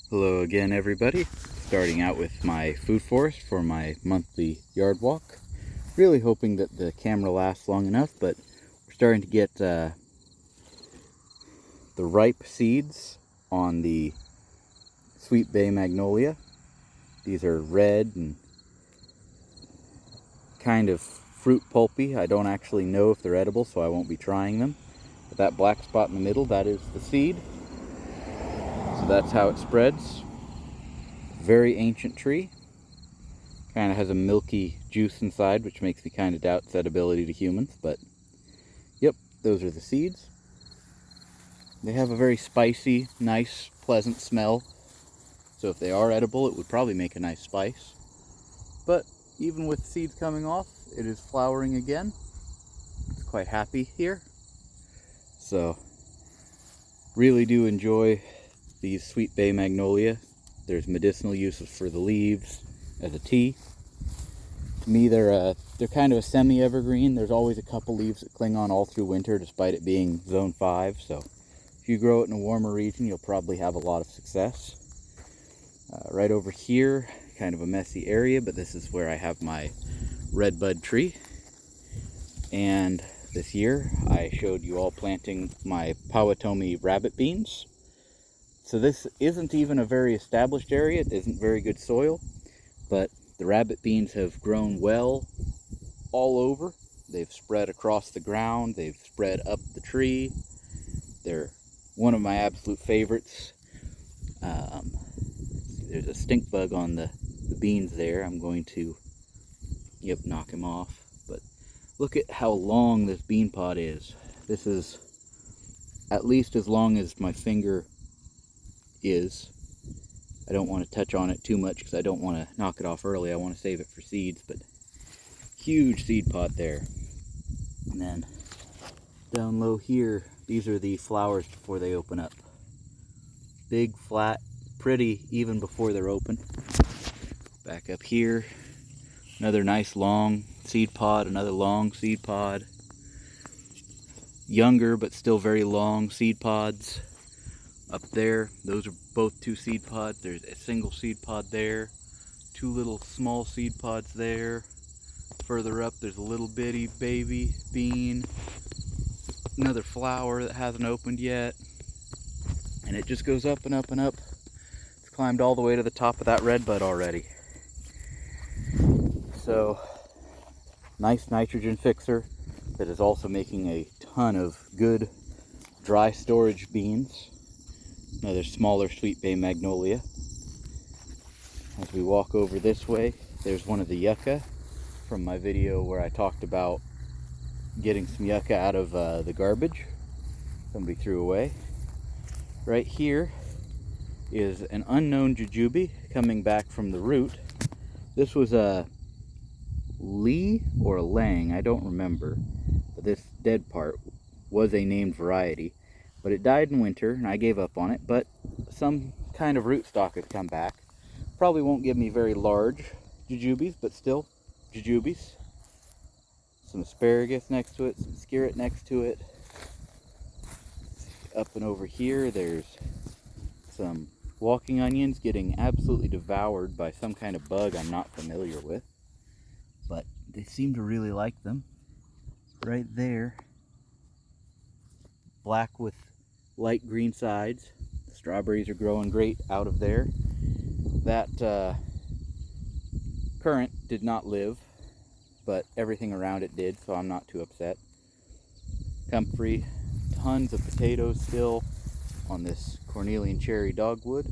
Hello again, everybody. Starting out with my food forest for my monthly yard walk. Really hoping that the camera lasts long enough, but we're starting to get the ripe seeds on the Sweet Bay Magnolia. These are red and kind of fruit pulpy. I don't actually know if they're edible, so I won't be trying them. But that black spot in the middle, that is the seed. So that's how it spreads. Very ancient tree. Kind of has a milky juice inside, which makes me kind of doubt its edibility to humans, but yep, those are the seeds. They have a very spicy, nice, pleasant smell, so if they are edible, it would probably make a nice spice. But even with seeds coming off, it is flowering again. It's quite happy here. So, really do enjoy these Sweet Bay Magnolia. There's medicinal uses for the leaves as a tea. To me, they're kind of a semi-evergreen. There's always a couple leaves that cling on all through winter, despite it being zone 5. So if you grow it in a warmer region, you'll probably have a lot of success. Right over here, kind of a messy area, but this is where I have my redbud tree. And this year, I showed you all planting my Powatomi rabbit beans. So this isn't even a very established area. It isn't very good soil, but the rabbit beans have grown well all over. They've spread across the ground. They've spread up the tree. They're one of my absolute favorites. There's a stink bug on the beans there. I'm going to, knock him off. But look at how long this bean pod is. This is at least as long as my finger is. I don't want to touch on it too much because I don't want to knock it off early. I want to save it for seeds, but huge seed pod there. And then down low here, these are the flowers before they open up. Big, flat, pretty even before they're open. Back up here, another nice long seed pod, another long seed pod. Younger but still very long seed pods. Up there, those are both 2 seed pods. There's a single seed pod there. 2 little small seed pods there. Further up, there's a little bitty baby bean. Another flower that hasn't opened yet. And it just goes up and up and up. It's climbed all the way to the top of that redbud already. So, nice nitrogen fixer that is also making a ton of good dry storage beans. Another smaller Sweet Bay Magnolia. As we walk over this way, there's one of the yucca from my video where I talked about getting some yucca out of the garbage somebody threw away. Right here is an unknown jujube coming back from the root. This was a Lee or a Lang, I don't remember, but this dead part was a named variety, but it died in winter and I gave up on it. But some kind of rootstock has come back. Probably won't give me very large jujubes, but still jujubes. Some asparagus next to it, some skirret next to it. Up and over here there's some walking onions getting absolutely devoured by some kind of bug I'm not familiar with, but they seem to really like them. Right there, black with light green sides. The strawberries are growing great out of there. That currant did not live, but everything around it did, so I'm not too upset. Comfrey, tons of potatoes still on this Cornelian cherry dogwood.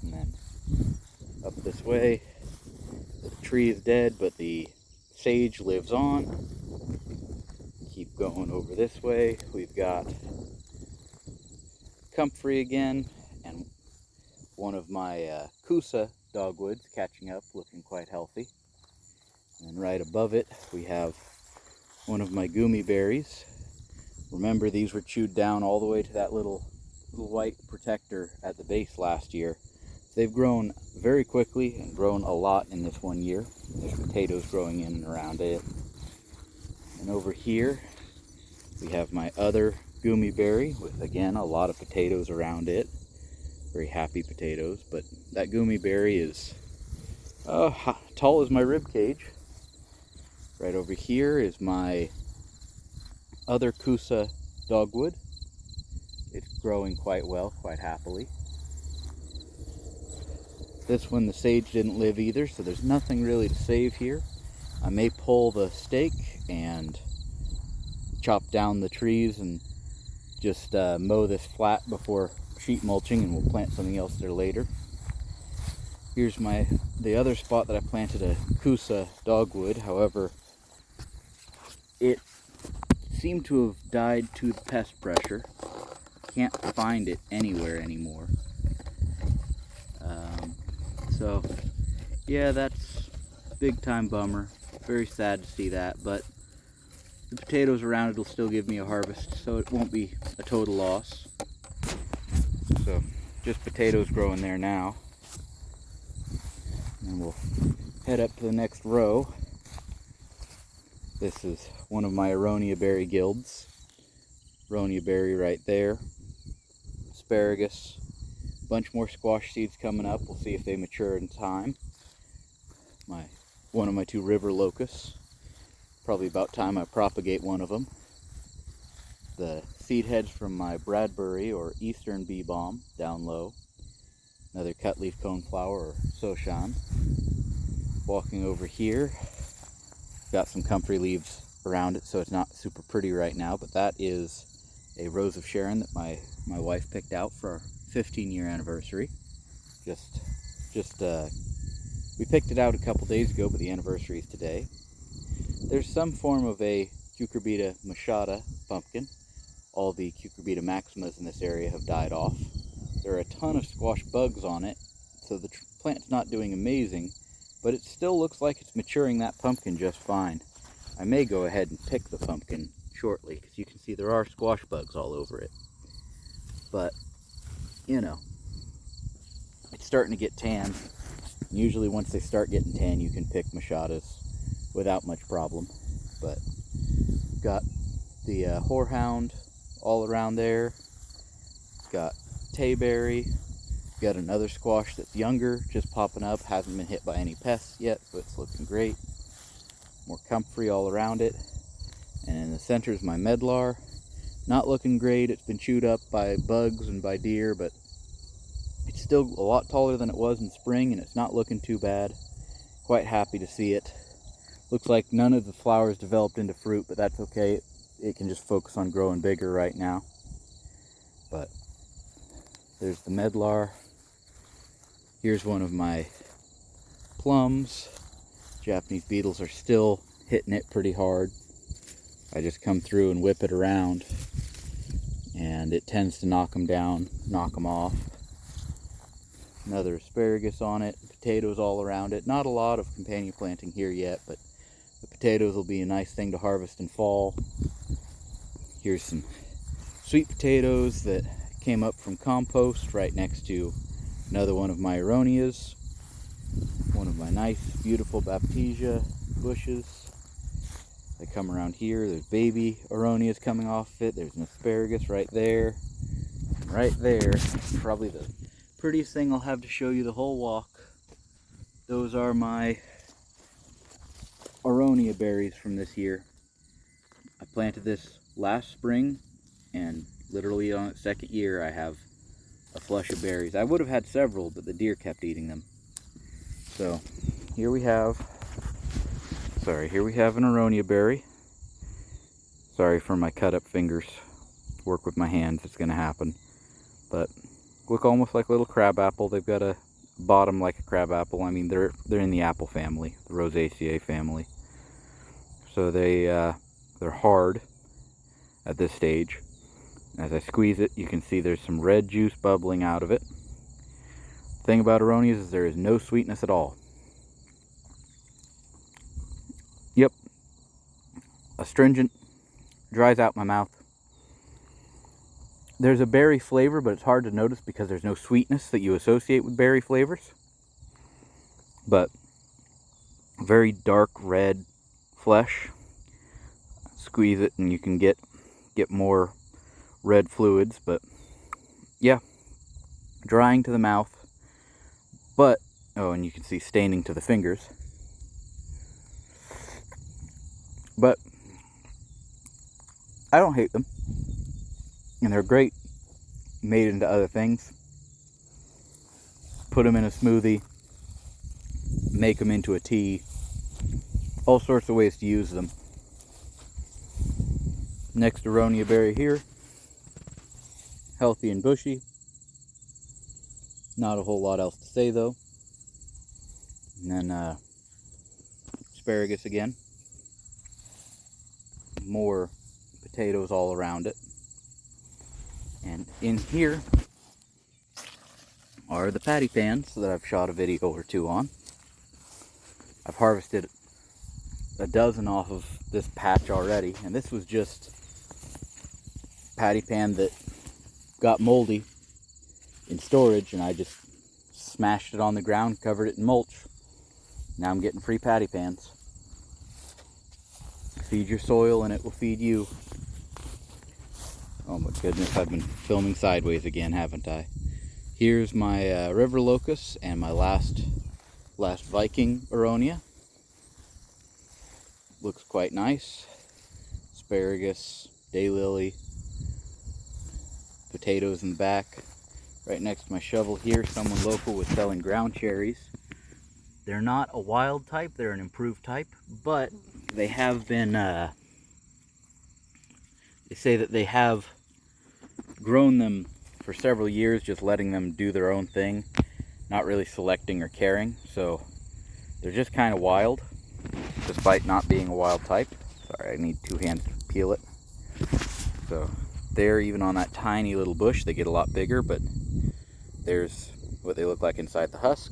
And then up this way, the tree is dead, but the sage lives on. Keep going over this way, we've got comfrey again, and one of my Coosa dogwoods catching up, looking quite healthy. And right above it, we have one of my gummy berries. Remember, these were chewed down all the way to that little white protector at the base last year. They've grown very quickly and grown a lot in this one year. There's potatoes growing in and around it. And over here, we have my other gummy berry with, again, a lot of potatoes around it. very happy potatoes. But that Gumi berry is tall as my rib cage. Right over here is my other Kusa dogwood. It's growing quite well, quite happily. This one, the sage didn't live either, so there's nothing really to save here. I may pull the stake and chop down the trees and just mow this flat before sheet mulching, and we'll plant something else there later. Here's the other spot that I planted a Kusa dogwood. However, it seemed to have died to the pest pressure. Can't find it anywhere anymore. So yeah, that's a big time bummer. Very sad to see that, but the potatoes around it will still give me a harvest, so it won't be a total loss. So just potatoes growing there now. And we'll head up to the next row. This is one of my Aronia berry guilds. Aronia berry right there. Asparagus. Bunch more squash seeds coming up. We'll see if they mature in time. One of my 2 river locusts. Probably about time I propagate one of them. The seed heads from my Bradbury or Eastern bee balm down low. Another cut leaf coneflower or Soshan. Walking over here. Got some comfrey leaves around it, so it's not super pretty right now, but that is a Rose of Sharon that my wife picked out for our 15-year anniversary. We picked it out a couple days ago, but the anniversary is today. There's some form of a Cucurbita machata pumpkin. All the Cucurbita maximas in this area have died off. There are a ton of squash bugs on it, so the plant's not doing amazing, but it still looks like it's maturing that pumpkin just fine. I may go ahead and pick the pumpkin shortly, because you can see there are squash bugs all over it. But, you know, it's starting to get tan. Usually once they start getting tan, you can pick machatas without much problem. But got the horehound all around there. Got tayberry. Got another squash that's younger, just popping up. Hasn't been hit by any pests yet, so it's looking great. More comfrey all around it. And in the center is my medlar. Not looking great. It's been chewed up by bugs and by deer, but it's still a lot taller than it was in spring, and it's not looking too bad. Quite happy to see it. Looks like none of the flowers developed into fruit, but that's okay. It can just focus on growing bigger right now. But there's the medlar. Here's one of my plums. Japanese beetles are still hitting it pretty hard. I just come through and whip it around, and it tends to knock them down, knock them off. Another asparagus on it, potatoes all around it. Not a lot of companion planting here yet, but the potatoes will be a nice thing to harvest in fall. Here's some sweet potatoes that came up from compost right next to another one of my Aronias. One of my nice, beautiful Baptisia bushes. They come around here. There's baby Aronias coming off it. There's an asparagus right there. And right there, probably the prettiest thing I'll have to show you the whole walk. Those are my Aronia berries from this year. I planted this last spring, and literally on its 2nd year I have a flush of berries. I would have had several, but the deer kept eating them. So here we have an Aronia berry. Sorry for my cut up fingers. Work with my hands, it's gonna happen. But look almost like a little crabapple. They've got a bottom like a crabapple. I mean, they're in the apple family, the Rosaceae family. So they're hard at this stage. As I squeeze it, you can see there's some red juice bubbling out of it. The thing about Aronias is there is no sweetness at all. Yep. Astringent, dries out my mouth. There's a berry flavor, but it's hard to notice because there's no sweetness that you associate with berry flavors. But very dark red flesh. Squeeze it and you can get more red fluids, but yeah. drying to the mouth, but, oh, and you can see staining to the fingers. But I don't hate them, and they're great made into other things. Put them in a smoothie, make them into a tea, all sorts of ways to use them. Next aronia berry here, healthy and bushy. Not a whole lot else to say though. And then asparagus again. More potatoes all around it. And in here are the patty pans that I've shot a video or two on. I've harvested a dozen off of this patch already, and this was just patty pan that got moldy in storage, and I just smashed it on the ground, covered it in mulch. Now I'm getting free patty pans. Feed your soil and it will feed you. Oh my goodness, I've been filming sideways again, haven't I? Here's my river locust and my last Viking aronia. Looks quite nice. Asparagus, daylily, potatoes in the back. Right next to my shovel here, someone local was selling ground cherries. They're not a wild type, they're an improved type, but they have been, they say that they have grown them for several years, just letting them do their own thing, not really selecting or caring, so they're just kind of wild, despite not being a wild type. Sorry, I need two hands to peel it. So they're even on that tiny little bush. They get a lot bigger, but there's what they look like inside the husk.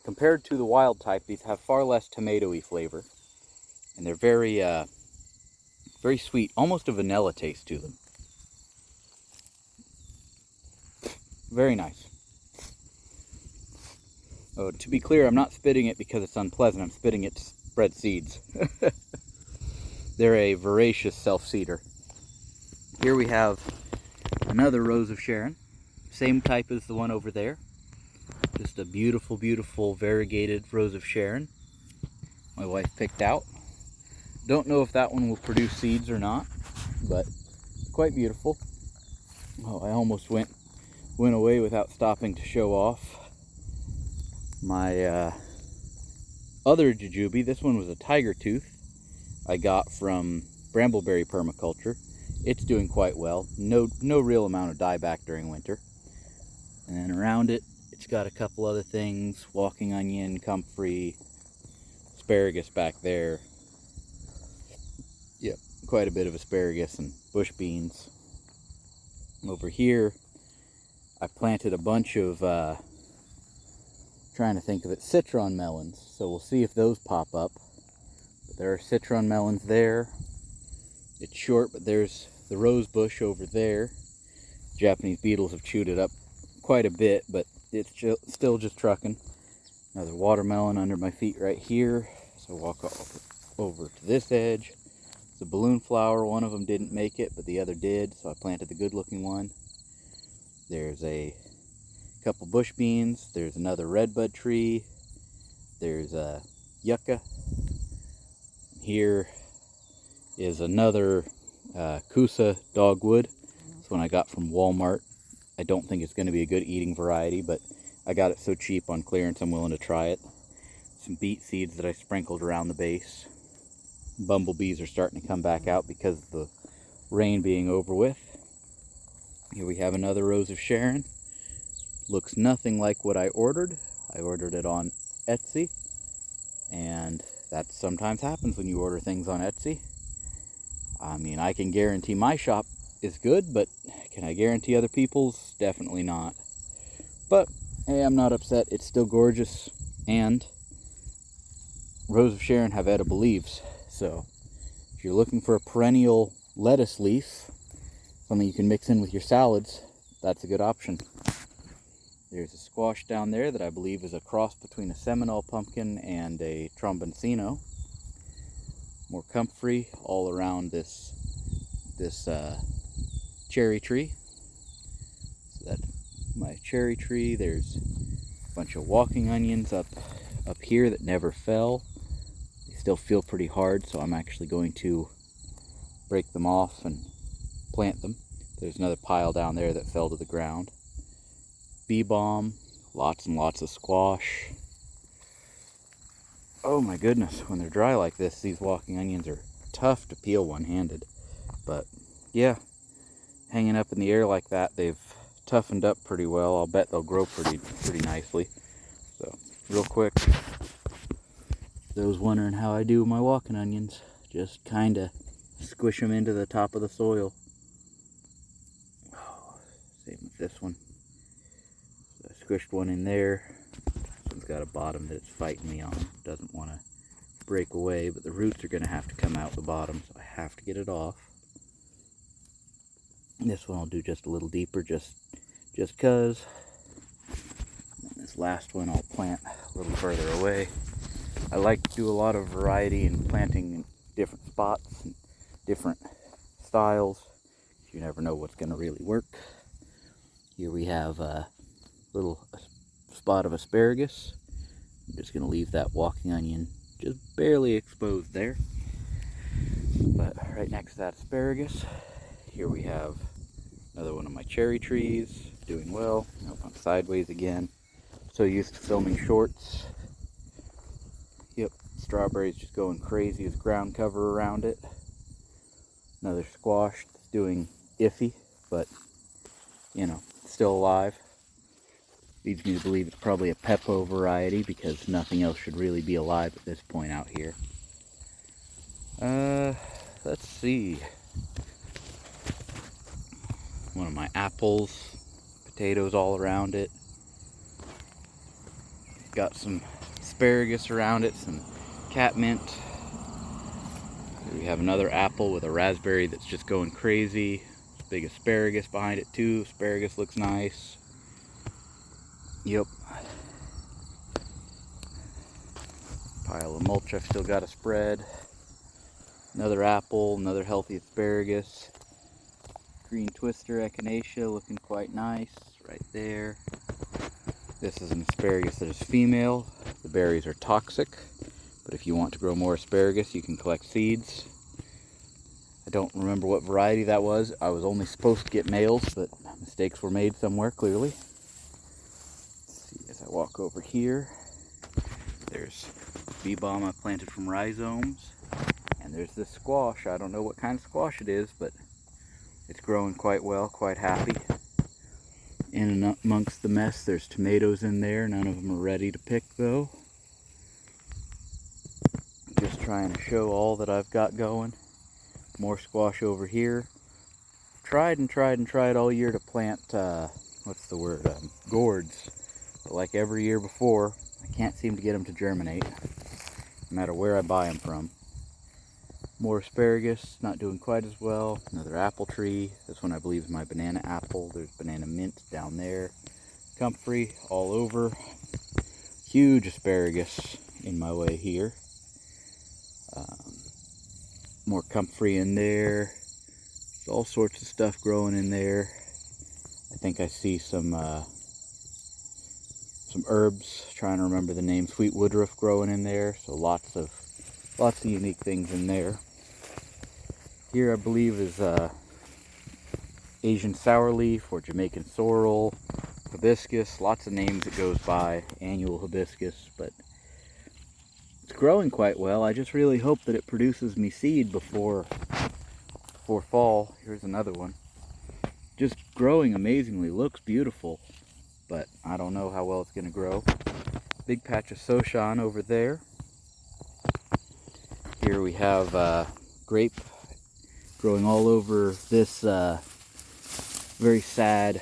Compared to the wild type, these have far less tomatoey flavor, and they're very, very sweet, almost a vanilla taste to them. Very nice. Oh, to be clear, I'm not spitting it because it's unpleasant. I'm spitting it to spread seeds. They're a voracious self-seeder. Here we have another Rose of Sharon. Same type as the one over there. Just a beautiful, beautiful variegated Rose of Sharon. My wife picked out. Don't know if that one will produce seeds or not, but quite beautiful. Oh, I almost went away without stopping to show off my other jujube. This one was a tiger tooth I got from Brambleberry Permaculture. It's doing quite well. No real amount of dieback during winter. And then around it, it's got a couple other things. Walking onion, comfrey, asparagus back there. Yep, quite a bit of asparagus and bush beans. Over here, I planted a bunch of, trying to think of it, citron melons. So we'll see if those pop up. But there are citron melons there. It's short, but there's the rose bush over there. Japanese beetles have chewed it up quite a bit, but it's still just trucking. Another watermelon under my feet right here. So walk over to this edge. It's a balloon flower. One of them didn't make it, but the other did, so I planted the good looking one. There's a couple bush beans. There's another redbud tree. There's a yucca. Here is another Kusa dogwood. This one I got from Walmart. I don't think it's going to be a good eating variety, but I got it so cheap on clearance I'm willing to try it. Some beet seeds that I sprinkled around the base. Bumblebees are starting to come back out because of the rain being over with. Here we have another Rose of Sharon. Looks nothing like what I ordered. I ordered it on Etsy, and that sometimes happens when you order things on Etsy. I mean, I can guarantee my shop is good, but can I guarantee other people's? Definitely not. But hey, I'm not upset. It's still gorgeous, and Rose of Sharon have edible leaves. So if you're looking for a perennial lettuce leaf, something you can mix in with your salads, that's a good option. There's a squash down there that I believe is a cross between a Seminole pumpkin and a Tromboncino. More comfrey all around this cherry tree. So that's my cherry tree. There's a bunch of walking onions up here that never fell. They still feel pretty hard, so I'm actually going to break them off and plant them. There's another pile down there that fell to the ground. Bee balm, lots and lots of squash. Oh my goodness, when they're dry like this, these walking onions are tough to peel one-handed. But yeah, hanging up in the air like that, they've toughened up pretty well. I'll bet they'll grow pretty nicely. So real quick, those wondering how I do my walking onions, just kind of squish them into the top of the soil. Same with this one. So I squished one in there. This one's got a bottom that it's fighting me on. Doesn't want to break away, but the roots are going to have to come out the bottom, so I have to get it off. And this one I'll do just a little deeper, just cause. And this last one I'll plant a little further away. I like to do a lot of variety in planting in different spots and different styles. You never know what's going to really work. Here we have a little spot of asparagus. I'm just going to leave that walking onion just barely exposed there. But right next to that asparagus, here we have another one of my cherry trees, doing well. Nope, I'm sideways again. So used to filming shorts. Yep, strawberries just going crazy with ground cover around it. Another squash that's doing iffy, but you know, still alive. Leads me to believe it's probably a Peppo variety because nothing else should really be alive at this point out here. Let's see. One of my apples, potatoes all around it. Got some asparagus around it, some catmint. Here we have another apple with a raspberry that's just going crazy. Big asparagus behind it too. Asparagus looks nice. Yep. Pile of mulch I've still got to spread. Another apple, another healthy asparagus. Green twister echinacea looking quite nice right there. This is an asparagus that is female. The berries are toxic, but if you want to grow more asparagus, you can collect seeds. I don't remember what variety that was. I was only supposed to get males, but mistakes were made somewhere, clearly. Let's see, as I walk over here, there's bee balm I planted from rhizomes. And there's this squash. I don't know what kind of squash it is, but it's growing quite well, quite happy. In and amongst the mess, there's tomatoes in there. None of them are ready to pick, though. Just trying to show all that I've got going. More squash over here. Tried all year to plant, gourds. But like every year before, I can't seem to get them to germinate, no matter where I buy them from. More asparagus, not doing quite as well. Another apple tree. This one I believe is my banana apple. There's banana mint down there. Comfrey all over. Huge asparagus in my way here. More comfrey in there. There's all sorts of stuff growing in there. I think I see some herbs. Trying to remember the name. Sweet woodruff growing in there. So lots of unique things in there. Here I believe is Asian sourleaf or Jamaican sorrel, hibiscus, lots of names it goes by, annual hibiscus, but it's growing quite well. I just really hope that it produces me seed before fall. Here's another one. Just growing amazingly, looks beautiful, but I don't know how well it's going to grow. Big patch of Soshan over there. Here we have grape growing all over this very sad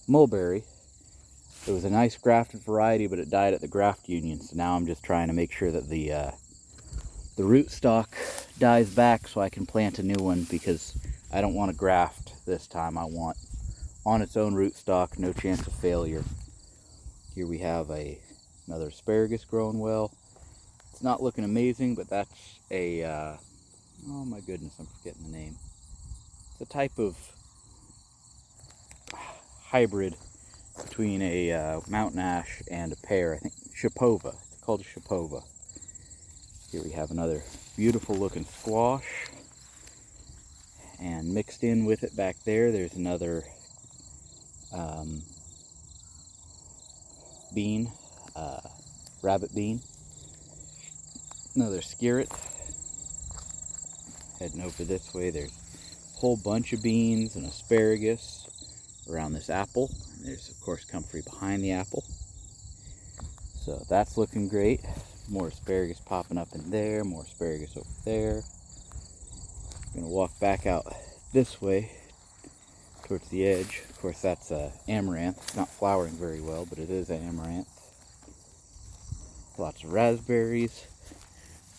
mulberry. It was a nice grafted variety, but it died at the graft union. So now I'm just trying to make sure that the rootstock dies back so I can plant a new one, because I don't want to graft this time. I want on its own rootstock, no chance of failure. Here we have another asparagus growing well. It's not looking amazing, but that's a oh my goodness, I'm forgetting the name. It's a type of hybrid between a mountain ash and a pear. I think Shapova. It's called a Shapova. Here we have another beautiful looking squash. And mixed in with it back there, there's another bean, rabbit bean. Another skirret. Heading over this way, there's a whole bunch of beans and asparagus around this apple. And there's, of course, comfrey behind the apple. So that's looking great. More asparagus popping up in there, more asparagus over there. I'm gonna walk back out this way towards the edge. Of course, that's amaranth. It's not flowering very well, but it is amaranth. Lots of raspberries.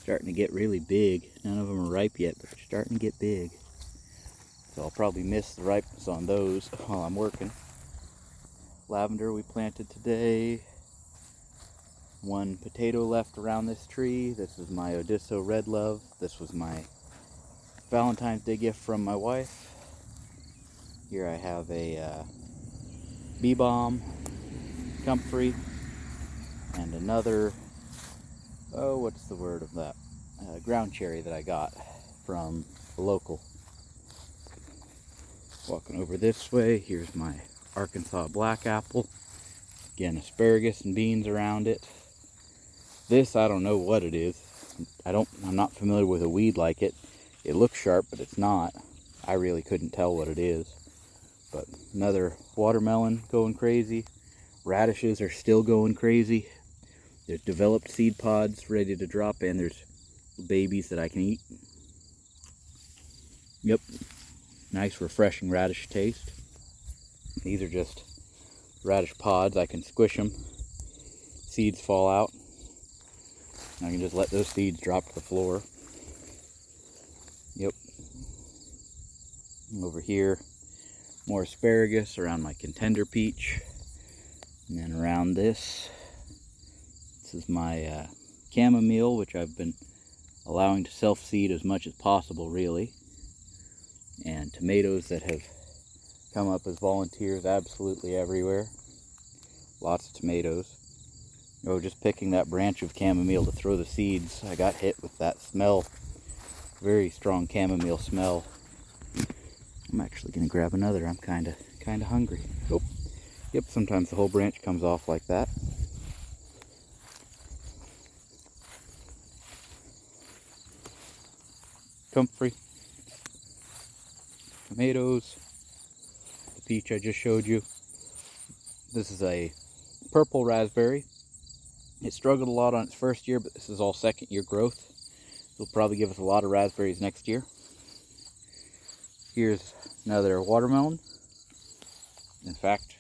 Starting to get really big. None of them are ripe yet, but they're starting to get big. So I'll probably miss the ripeness on those while I'm working. Lavender we planted today. One potato left around this tree. This is my Odisso Red Love. This was my Valentine's Day gift from my wife. Here I have a bee balm, comfrey, and another, what's the word of that? Ground cherry that I got from a local. Walking over this way, here's my Arkansas black apple. Again, asparagus and beans around it. This, I don't know what it is. I'm not familiar with a weed like it. It looks sharp, but it's not. I really couldn't tell what it is. But another watermelon going crazy. Radishes are still going crazy. There's developed seed pods ready to drop in. There's babies that I can eat. Yep. Nice refreshing radish taste. These are just radish pods. I can squish them. Seeds fall out. I can just let those seeds drop to the floor. Yep. Over here, more asparagus around my contender peach. And then around this is my chamomile, which I've been allowing to self-seed as much as possible, really. And tomatoes that have come up as volunteers absolutely everywhere. Lots of tomatoes. Oh, just picking that branch of chamomile to throw the seeds, I got hit with that smell. Very strong chamomile smell. I'm actually gonna grab another. I'm kinda hungry. Oh, yep, sometimes the whole branch comes off like that. Comfrey. Tomatoes. The peach I just showed you. This is a purple raspberry. It struggled a lot on its first year, but this is all second year growth. It'll probably give us a lot of raspberries next year. Here's another watermelon. In fact,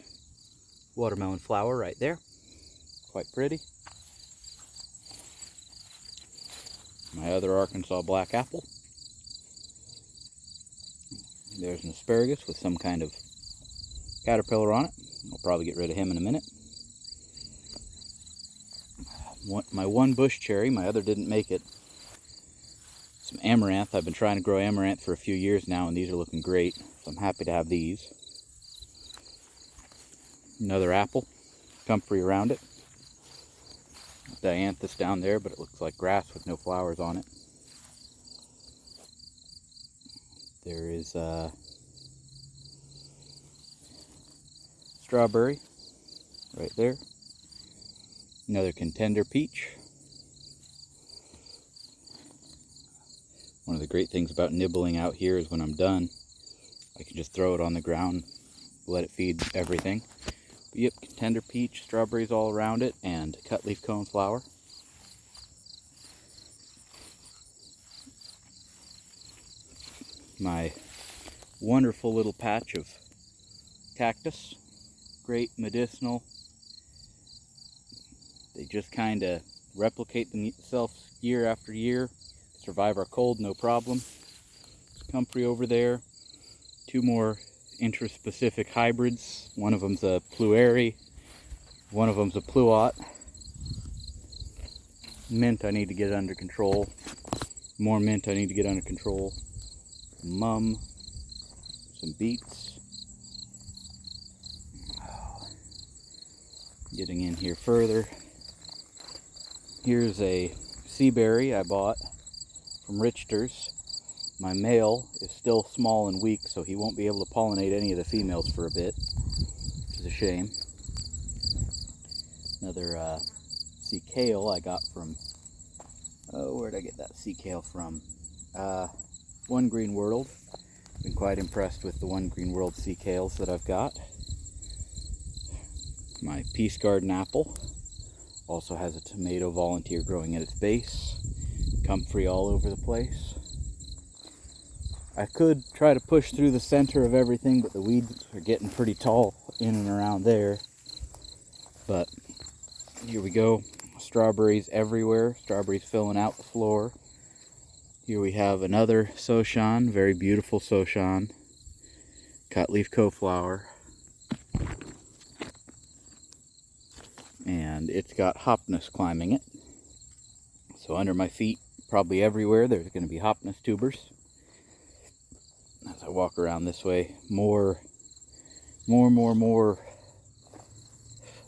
watermelon flower right there. Quite pretty. My other Arkansas black apple. There's an asparagus with some kind of caterpillar on it. I'll probably get rid of him in a minute. My one bush cherry, my other didn't make it. Some amaranth. I've been trying to grow amaranth for a few years now, and these are looking great. So I'm happy to have these. Another apple, comfrey around it. Dianthus down there, but it looks like grass with no flowers on it. There is strawberry right there. Another contender peach. One of the great things about nibbling out here is when I'm done, I can just throw it on the ground, let it feed everything. But yep, contender peach, strawberries all around it, and cut leaf cone flower. My wonderful little patch of cactus, great medicinal. They just kind of replicate themselves year after year, survive our cold, no problem. Comfrey over there, two more interspecific hybrids. One of them's a Plueri, one of them's a Pluot. Mint I need to get under control. More mint I need to get under control. Mum. some beets. Getting in here further, here's a sea berry I bought from Richter's. My male is still small and weak, so he won't be able to pollinate any of the females for a bit, which is a shame. Another sea kale I got from, where'd I get that sea kale from? One Green World. Been quite impressed with the One Green World sea kales that I've got. My Peace Garden apple also has a tomato volunteer growing at its base. Comfrey all over the place. I could try to push through the center of everything, but the weeds are getting pretty tall in and around there. But here we go. Strawberries everywhere. Strawberries filling out the floor. Here we have another Soshan, very beautiful Soshan. Cutleaf Coflower. And it's got Hopnus climbing it. So under my feet, probably everywhere, there's going to be Hopnus tubers. As I walk around this way, more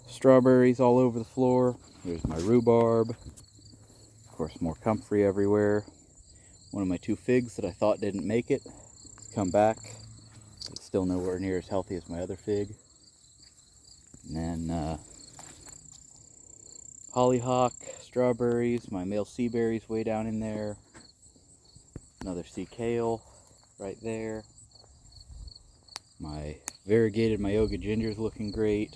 strawberries all over the floor. There's my rhubarb. Of course, more comfrey everywhere. One of my 2 figs that I thought didn't make it, come back. It's still nowhere near as healthy as my other fig. And then hollyhock, strawberries, my male sea berries way down in there. Another sea kale right there. My variegated Myoga ginger is looking great.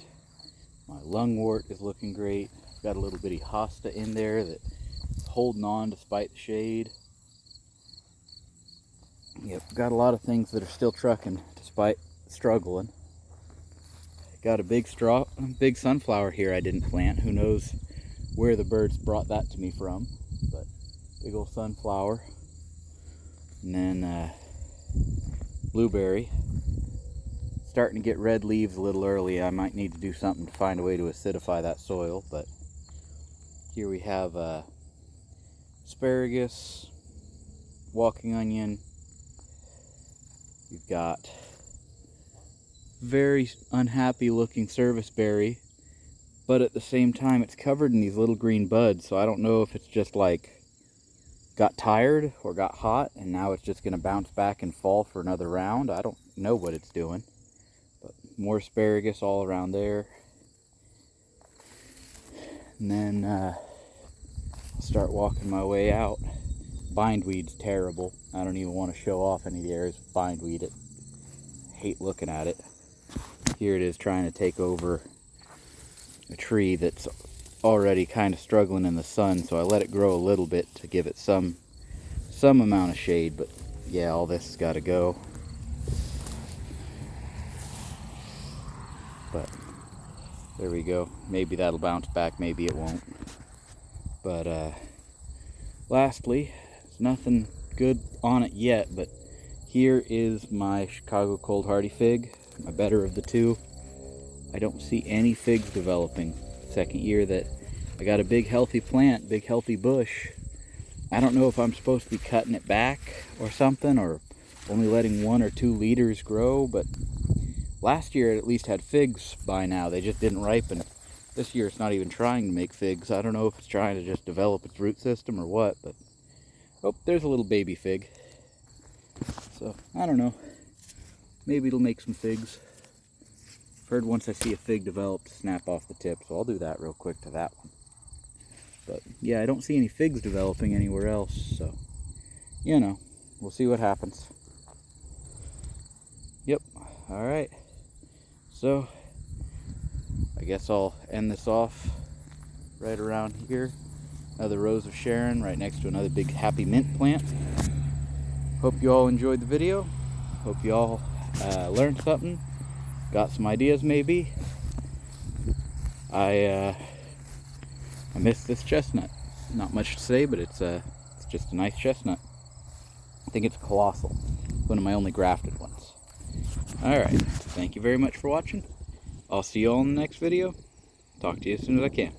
My lungwort is looking great. Got a little bitty hosta in there that's holding on despite the shade. Yep, got a lot of things that are still trucking despite struggling. Got a big sunflower here I didn't plant. Who knows where the birds brought that to me from, but big old sunflower. And then blueberry. Starting to get red leaves a little early. I might need to do something to find a way to acidify that soil, but here we have asparagus, walking onion. You've got very unhappy looking serviceberry, but at the same time it's covered in these little green buds, so I don't know if it's just like got tired or got hot and now it's just going to bounce back and fall for another round. I don't know what it's doing, but more asparagus all around there. And then I'll start walking my way out. Bindweed's terrible. I don't even want to show off any of the areas of bindweed. I hate looking at it. Here it is trying to take over a tree that's already kind of struggling in the sun, so I let it grow a little bit to give it some amount of shade, but yeah, all this has got to go. But there we go. Maybe that'll bounce back, maybe it won't. But lastly, there's nothing good on it yet, but here is my Chicago Cold Hardy fig, my better of the 2. I don't see any figs developing. Second year that I got a big healthy plant, big healthy bush. I don't know if I'm supposed to be cutting it back or something, or only letting 1 or 2 leaders grow, but last year it at least had figs by now. They just didn't ripen. This year it's not even trying to make figs. I don't know if it's trying to just develop its root system or what, but oh, there's a little baby fig. So I don't know. Maybe it'll make some figs. I've heard once I see a fig develop to snap off the tip, so I'll do that real quick to that one. But yeah, I don't see any figs developing anywhere else, so you know, we'll see what happens. Yep, alright. So I guess I'll end this off right around here. Another Rose of Sharon right next to another big happy mint plant. Hope you all enjoyed the video. Hope you all learned something. Got some ideas maybe. I missed this chestnut. Not much to say, but it's just a nice chestnut. I think it's colossal. One of my only grafted ones. Alright, thank you very much for watching. I'll see you all in the next video. Talk to you as soon as I can.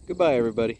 Goodbye, everybody.